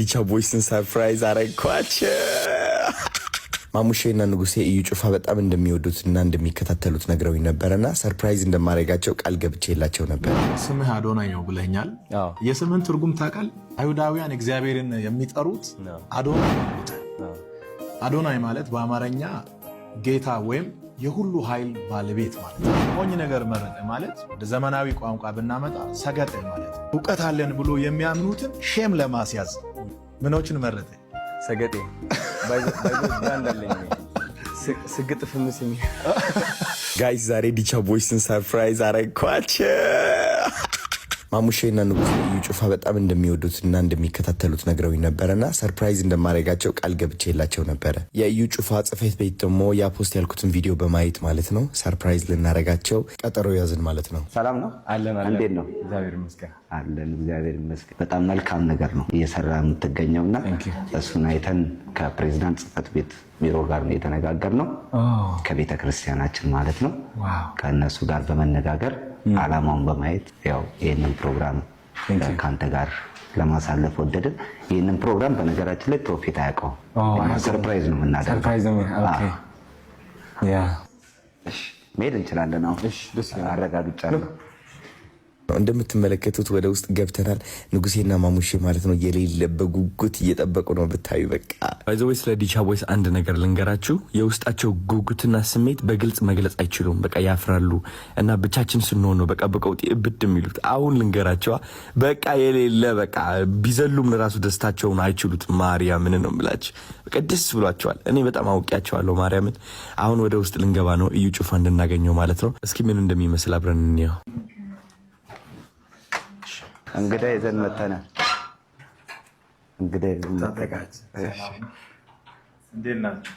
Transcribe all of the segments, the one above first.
ዲቻ ቦይስን ሰርፕራይዝ አረኳቸው። ማሙሼና ንጉሴ እዩ ጩፋ በጣም እንደሚወዱትና እንደሚከታተሉት ነግረውኝ ነበርና ሰርፕራይዝ እንደማረጋቸው ቃል ገብቼላቸው ነበር። ስምህ አዶናይ ነው ብለኛል። የስምህን ትርጉም ታውቃል? አይሁዳውያን እግዚአብሔርን የሚጠሩት አዶናይ ይሉታል። አዶናይ ማለት በአማርኛ ጌታ ወይም የሁሉ ኃይል ባለቤት ማለት ነው። ሞኝ ነገር መረጠ ማለት ወደ ዘመናዊ ቋንቋ ብናመጣ ሰገጠ ማለት ነው። እውቀት አለን ብሎ የሚያምኑትን ሼም ለማስያዝ ምኖችን መረጠ? ሰገጤ ስግጥ ፍምስ ጋይስ ዛሬ ዲቻ ቦይስን ሰርፕራይዝ አረኳቸው። ማሙሼና ንጉሴ እዩ ጩፋ በጣም እንደሚወዱትና እንደሚከታተሉት ነግረውኝ ነበርና ሰርፕራይዝ እንደማረጋቸው ቃል ገብቼላቸው ነበረ። የእዩ ጩፋ ጽሕፈት ቤት ደግሞ ያፖስት ያልኩትን ቪዲዮ በማየት ማለት ነው ሰርፕራይዝ ልናረጋቸው ቀጠሮ ያዝን ማለት ነው። ሰላም ነው አለን። እንዴት ነው? እግዚአብሔር ይመስገን አለን። እግዚአብሔር ይመስገን። በጣም መልካም ነገር ነው እየሰራ የምትገኘውና እሱን አይተን ከፕሬዝዳንት ጽሕፈት ቤት ቢሮ ጋር ነው የተነጋገርነው፣ ከቤተ ክርስቲያናችን ማለት ነው። ከእነሱ ጋር በመነጋገር አላማውን በማየት ያው ይህንን ፕሮግራም ከአንተ ጋር ለማሳለፍ ወደድን። ይህንን ፕሮግራም በነገራችን ላይ ፕሮፊት አያውቀውም፣ ሰርፕራይዝ ነው የምናደርገው። መሄድ እንችላለን። አሁን አረጋግጫለሁ። እንደምትመለከቱት ወደ ውስጥ ገብተናል። ንጉሴና ማሙሼ ማለት ነው የሌለ በጉጉት እየጠበቁ ነው ብታዩ። በቃ ባይዘዌ ስለ ዲቻ ቦይስ አንድ ነገር ልንገራችሁ። የውስጣቸው ጉጉትና ስሜት በግልጽ መግለጽ አይችሉም። በቃ ያፍራሉ እና ብቻችን ስንሆን ነው በቃ በቀውጤ እብድ የሚሉት። አሁን ልንገራቸዋ በቃ የሌለ በቃ ቢዘሉም ለራሱ ደስታቸውን አይችሉትም። ማርያምን ነው የምላችሁ። በቃ ደስ ብሏቸዋል። እኔ በጣም አውቂያቸዋለሁ ማርያምን። አሁን ወደ ውስጥ ልንገባ ነው እዩ ጩፋ እንድናገኘው ማለት ነው። እስኪ ምን እንደሚመስል አብረን እንየው። እንግዳ ይዘን መተናል። እንግዳ ይዘን መተናል። እንዴት ናችሁ?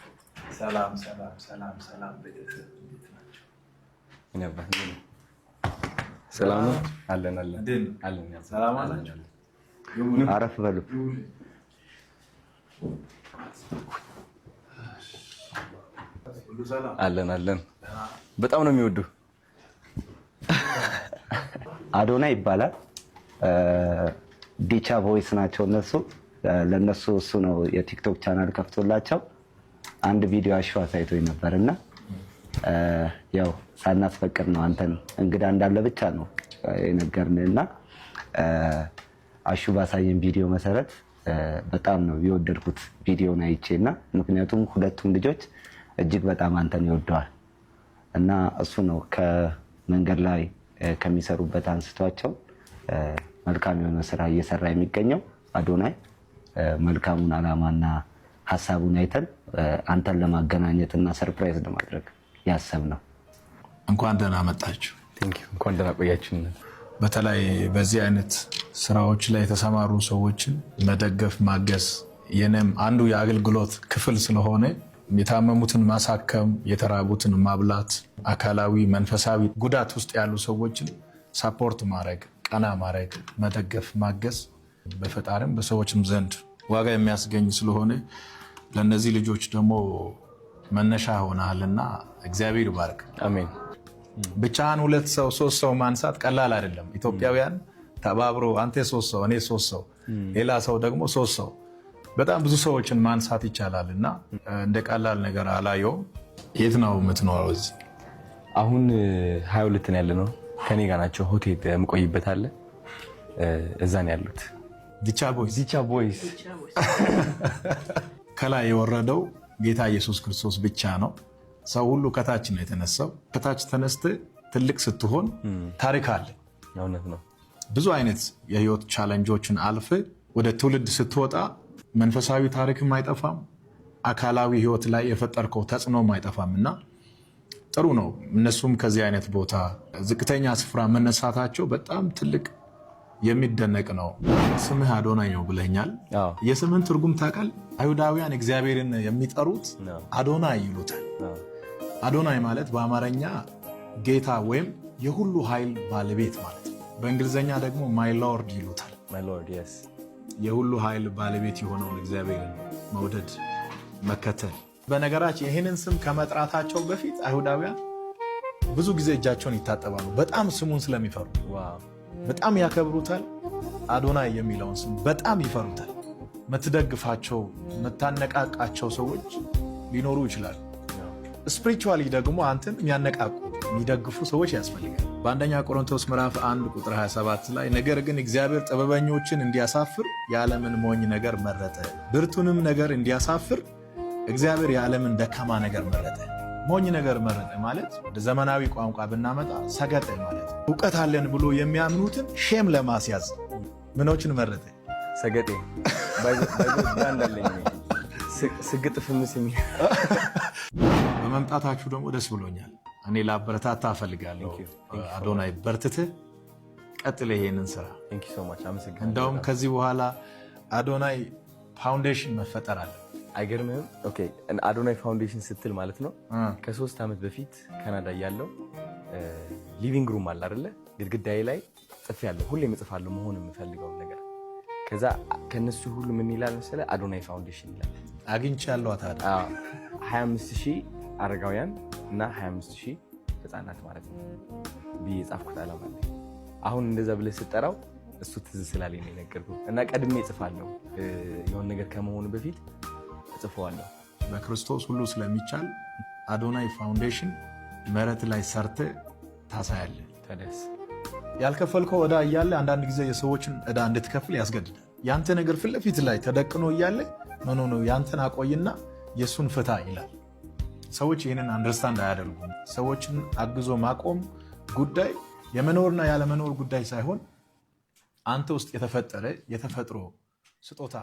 ሰላም ሰላም ሰላም ሰላም። ሰላም ነው አለን አለን። ሰላም አላችሁ? አረፍ በሉ። አለን። በጣም ነው የሚወዱ። አዶናይ ይባላል። ዲቻ ቮይስ ናቸው እነሱ። ለነሱ እሱ ነው የቲክቶክ ቻናል ከፍቶላቸው አንድ ቪዲዮ አሹ አሳይቶኝ ነበርና ያው ሳናስፈቅድ ነው አንተን እንግዳ እንዳለ ብቻ ነው የነገርንና አሹ ባሳየን ቪዲዮ መሰረት በጣም ነው የወደድኩት ቪዲዮን አይቼና ምክንያቱም ሁለቱም ልጆች እጅግ በጣም አንተን ይወደዋል እና እሱ ነው ከመንገድ ላይ ከሚሰሩበት አንስቷቸው መልካም የሆነ ስራ እየሰራ የሚገኘው። አዶናይ መልካሙን አላማና ሀሳቡን አይተን አንተን ለማገናኘትና ሰርፕራይዝ ለማድረግ ያሰብነው። እንኳን ደህና መጣችሁ። እንኳን ደህና ቆያችሁ። በተለይ በዚህ አይነት ስራዎች ላይ የተሰማሩ ሰዎችን መደገፍ ማገዝ የኔም አንዱ የአገልግሎት ክፍል ስለሆነ የታመሙትን ማሳከም፣ የተራቡትን ማብላት፣ አካላዊ መንፈሳዊ ጉዳት ውስጥ ያሉ ሰዎችን ሳፖርት ማድረግ፣ ቀና ማድረግ፣ መደገፍ ማገዝ በፈጣሪም በሰዎችም ዘንድ ዋጋ የሚያስገኝ ስለሆነ ለእነዚህ ልጆች ደግሞ መነሻ ሆነሃልና እግዚአብሔር ይባርክ። አሜን። ብቻህን 2 ሰው 3 ሰው ማንሳት ቀላል አይደለም። ኢትዮጵያውያን ተባብሮ አንተ 3 ሰው እኔ 3 ሰው ሌላ ሰው ደግሞ 3 ሰው በጣም ብዙ ሰዎችን ማንሳት ይቻላል እና እንደ ቀላል ነገር አላየውም። የት ነው የምትኖረው? እዚህ አሁን 22 ነው ያለነው። ከኔ ጋር ናቸው። ሆቴል የምቆይበት አለ፣ እዛ ነው ያሉት። ዲቻ ቦይስ ከላይ የወረደው ጌታ ኢየሱስ ክርስቶስ ብቻ ነው። ሰው ሁሉ ከታች ነው የተነሳው። ከታች ተነስተ ትልቅ ስትሆን ታሪክ አለ። እውነት ነው። ብዙ አይነት የህይወት ቻሌንጆችን አልፈ ወደ ትውልድ ስትወጣ መንፈሳዊ ታሪክም አይጠፋም፣ አካላዊ ህይወት ላይ የፈጠርከው ተጽዕኖም አይጠፋም እና ጥሩ ነው። እነሱም ከዚህ አይነት ቦታ ዝቅተኛ ስፍራ መነሳታቸው በጣም ትልቅ የሚደነቅ ነው። ስምህ አዶናይ ነው ብለኛል። የስምህን ትርጉም ታውቃል? አይሁዳውያን እግዚአብሔርን የሚጠሩት አዶናይ ይሉታል። አዶናይ ማለት በአማርኛ ጌታ ወይም የሁሉ ኃይል ባለቤት ማለት ነው። በእንግሊዝኛ ደግሞ ማይ ሎርድ ይሉታል። የሁሉ ኃይል ባለቤት የሆነውን እግዚአብሔርን መውደድ መከተል። በነገራችን ይህንን ስም ከመጥራታቸው በፊት አይሁዳውያን ብዙ ጊዜ እጃቸውን ይታጠባሉ። በጣም ስሙን ስለሚፈሩ በጣም ያከብሩታል። አዶናይ የሚለውን ስም በጣም ይፈሩታል። የምትደግፋቸው የምታነቃቃቸው ሰዎች ሊኖሩ ይችላሉ። ስፒሪቹዋሊ ደግሞ አንተን የሚያነቃቁ የሚደግፉ ሰዎች ያስፈልጋል። በአንደኛ ቆሮንቶስ ምዕራፍ 1 ቁጥር 27 ላይ ነገር ግን እግዚአብሔር ጥበበኞችን እንዲያሳፍር የዓለምን ሞኝ ነገር መረጠ፣ ብርቱንም ነገር እንዲያሳፍር እግዚአብሔር የዓለምን ደካማ ነገር መረጠ። ሞኝ ነገር መረጠ ማለት ወደ ዘመናዊ ቋንቋ ብናመጣ ሰገጠ ማለት እውቀት አለን ብሎ የሚያምኑትን ሼም ለማስያዝ ምኖችን መረጠ? ሰገጤ ስግጥ ፍምስ የሚል በመምጣታችሁ ደግሞ ደስ ብሎኛል። እኔ ላበረታታ እፈልጋለሁ። አዶናይ በርትትህ ቀጥል ይሄንን ስራ። እንደውም ከዚህ በኋላ አዶናይ ፋውንዴሽን መፈጠር አለ። አይገርምህም? ኦኬ አዶናይ ፋውንዴሽን ስትል ማለት ነው ከ3 ዓመት በፊት ካናዳ እያለሁ ሊቪንግ ሩም አለ አይደለ? ግድግዳዬ ላይ ጽፌያለሁ። ሁሌም እጽፋለሁ መሆን የምፈልገውን ነገር። ከዛ ከነሱ ሁሉ ምን ይላል መሰለህ? አዶናይ ፋውንዴሽን ይላል። አግኝቻለሁ። ታዲያ 25000 አረጋውያን እና 25000 ህፃናት ማለት ነው ብዬ የጻፍኩት ዓላማ አለ። አሁን እንደዛ ብለህ ስጠራው እሱ ትዝ ስላለኝ ነው የነገርኩህ። እና ቀድሜ እጽፋለሁ፣ የሆነ ነገር ከመሆኑ በፊት እጽፈዋለሁ። በክርስቶስ ሁሉ ስለሚቻል አዶናይ ፋውንዴሽን መሬት ላይ ሰርተ ታሳያለህ። ተደስ ያልከፈልከው ዕዳ እያለ አንዳንድ ጊዜ የሰዎችን ዕዳ እንድትከፍል ያስገድዳል። ያንተ ነገር ፊት ለፊት ላይ ተደቅኖ እያለ ምን ሆኖ ያንተን አቆይና የእሱን ፍታ ይላል። ሰዎች ይህንን አንደርስታንድ አያደርጉም። ሰዎችን አግዞ ማቆም ጉዳይ የመኖርና ያለመኖር ጉዳይ ሳይሆን አንተ ውስጥ የተፈጠረ የተፈጥሮ ስጦታ